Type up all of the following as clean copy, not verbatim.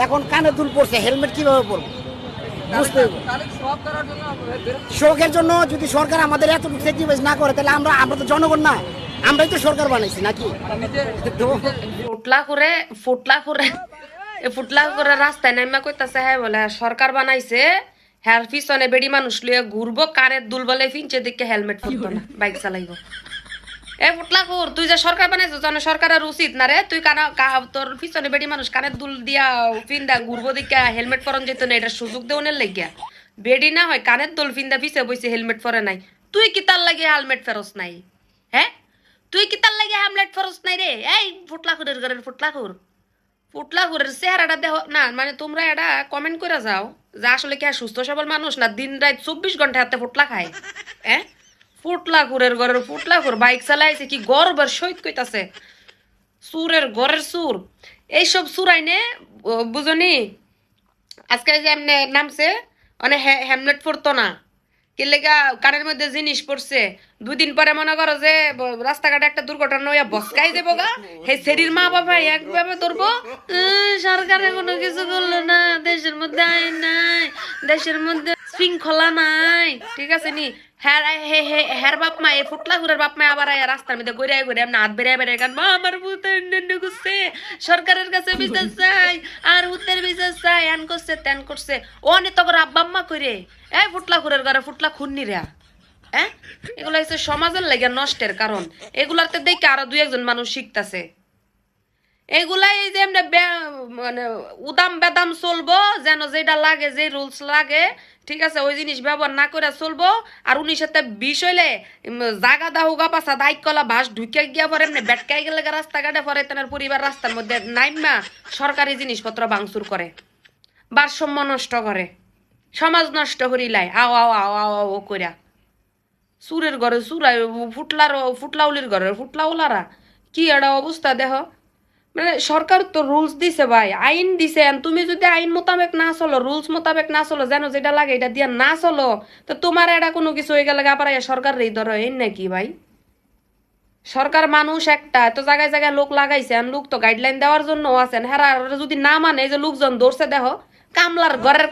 এখন কানে দুল পড়ছে, হেলমেট কিভাবে পরবো বুঝতে হবে। শখের জন্য যদি সরকার আমাদের এত স্যাক্রিফাইস না করে তাহলে আমরা তো জনগণ না, আমরাই তো সরকার বানাইছি নাকি। ফুটলা করে রাস্তায় নাইমা কইতাছে হ্যাঁ বলে সরকার বানাইছে, হ্যাঁ পিছনে বেড়ি মানুষ লইয়া ঘুরবো, কানের দুল বলে ফিনছে দিকে হেলমেট পরতো না, বাইক চালাইবো। এ ফুটলা খুর, তুই যে সরকার বানাইছো জানো সরকারের উচিত না রে, তুই তোর পিছনে বেড়ি মানুষ কানের দুল দিয়া ফিন্দা ঘুরবো দিকে হেলমেট পরন যেত না, এটা সুযোগ দেওয়ানের লাগিয়া। বেড়ি না হয় কানের দুল ফিন্দা পিছে বইছে হেলমেট পরে নাই, তুই কি তার লাগে হেলমেট ফেরস নাই? হ্যাঁ তুই কি তার লাগে হেলমেট ফেরস নাই রে? এই ফুটলা খুরের ঘরের ফুটলা খুর, ফুটলা ঘুরের চেহারাটা দেহ না, মানে তোমরা এটা কমেন্ট করে যাও যে আসলে কি সুস্থ সবল মানুষ না দিন রাত 24 ঘন্টা হাতে ফুটলা খায়। হ্যাঁ ফুটলা ঘুরের ঘরের ফুটলা ঘুর বাইক চালাইছে কি গর্বের সহিত কইতাছে সুরের ঘরের সুর। এইসব সুর আইনে বুঝনি আজকে যে এমনি নামছে মানে হেলমেট পরতো না, কি লেগা কানের মধ্যে জিনিস পড়ছে, 2 দিন পরে মনে করো যে রাস্তাঘাটে একটা দুর্ঘটনা হইয়া বসকাই দেবো গা, হে সেরির মা বাবা একভাবে ধরবো সরকারে কোনো কিছু করলো না, দেশের মধ্যে আইন নাই, দেশের মধ্যে শৃঙ্খলা নাই, ঠিক আছে নি। হ্যার বাপ মা এই ফুটলা ঘুরের বাপ মা আবার রাস্তার মধ্যে গড়িয়া গড়িয়া এমনি হাত বেড়ে বেড়ে গান মা আমার ভূত করছে, সরকারের কাছে বিচার চাই আর ভূতের বিচার চাই, এন করছে তেন করছে, ও নে তখন আব্বা আম্মা করে এই ফুটলা ঘুরের ঘরে ফুটলা খুন্নি রা। হ্যাঁ এগুলো হচ্ছে সমাজের লেগে নষ্টের কারণ, এগুলাতে দেখে আরো 2-1 মানুষ শিখতেছে। এগুলাই যে এমনি মানে উদাম বেদাম চলবো, যেন যেটা লাগে যে রুলস লাগে ঠিক আছে ওই জিনিস ব্যবহার না করে চলবো। আর 19-20 হইলে জাগা দাহুগা পাশা দায়িক কলা বাস ঢুকে গিয়া পরে এমনি বেটকাই গেলে রাস্তাঘাটে পরে তেনার পরিবার রাস্তার মধ্যে নাইমা সরকারি জিনিসপত্র ভাঙচুর করে, ভারসাম্য নষ্ট করে, সমাজ নষ্ট করিলাই আও আও আও আও আও কইরা। সুরের ঘরে সুরাই ফুটলাউলির ঘরে ফুটলাউলারা কি একটা অবস্থা দেহ। মানে সরকার তো রুলস দিছে ভাই, আইন দিছে, তুমি যদি আইন মোতাবেক না চলো, রুলস মোতাবেক না চলো, যেন যেটা লাগে এটা দিয়া না চলো, তো তোমার এটা কোনো কিছু হয়ে গেলে আবার সরকার রেই ধরো এই নাকি ভাই। সরকার মানুষ একটা, এত জায়গায় জায়গায় লোক লাগাইছেন, লোক তো গাইডলাইন দেওয়ার জন্য আছেন, হ্যাঁ যদি না মানে এই যে লোকজন ধরছে দেহ কামলার ঘরের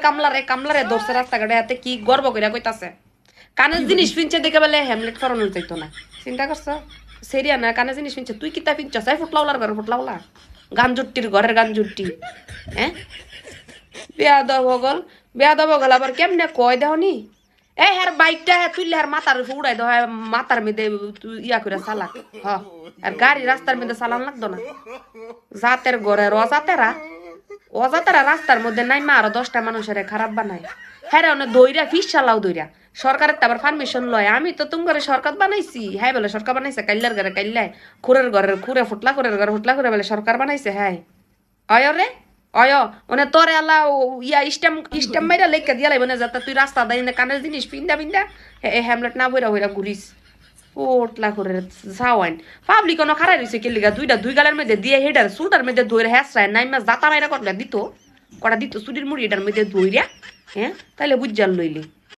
কামলারে ধরছে রাস্তাঘাটে, হাতে কি গর্ব করিয়া কইতাছে কানের জিনিস ফিনছে দেখে বলে হেমলেট ফরানো যাইতো না, চিন্তা করছো সেরিয়া না কানে জিনিস ফিনছে, তুই কিতা ফিনছস এই ফুটলাওলার ঘরে ফুটলাওলা গাঞ্জুট্টির ঘরের গাঞ্জুট্টি। হ্যাঁ বেয়াদব হগল আবার কেমনে কয় দেহনি এ হ্যার বাইকটা হ্যাঁ তুইলে হ্যার মাথার উড়াই দেওয়া মাথার মধ্যে ইয়া করে চালাক, আর গাড়ি রাস্তার মধ্যে চালান লাগতো না, জাতের ঘরের অজাতেরা রাস্তার মধ্যে নাই মা আরো 10টা মানুষের খারাপ বানায়, হ্যাঁ রে দইরা ফিস চালাও দইরা সরকারের তো আবার পারমিশন লয়, আমি তো তুমি ঘরে সরকার বানাইছি, হ্যাঁ বলে সরকার বানাইছে কাইল্লার ঘরে কাইল্লায় খুরের ঘরের খুরে ফুটলা খুরের ঘরে ফুটলা খুরে বলে সরকার বানাইছে, হ্যাঁ অয় রে অয় মানে তোরে আল্লাহ ইয়া স্টেম মাইরা লেখা দিয়া লাগবে না যাতে তুই রাস্তা দাঁড়িয়ে না কানের জিনিস পিন্দা হ্যামলেট না বইরা হইরা ঘুরিস ফুটলা করে যাওয়াইন পাবলিক কোনো খারাই রয়েছে কেলিগা 2 গালের মধ্যে দিয়ে হেডার চুলটার মধ্যে ধরে হ্যাঁসরায় নাইমা জাতা মাইরা করলে দিত কটা দিত চুরির মুড়ি এটার মধ্যে ধইরা, হ্যাঁ তাইলে বুঝজাল লইলি।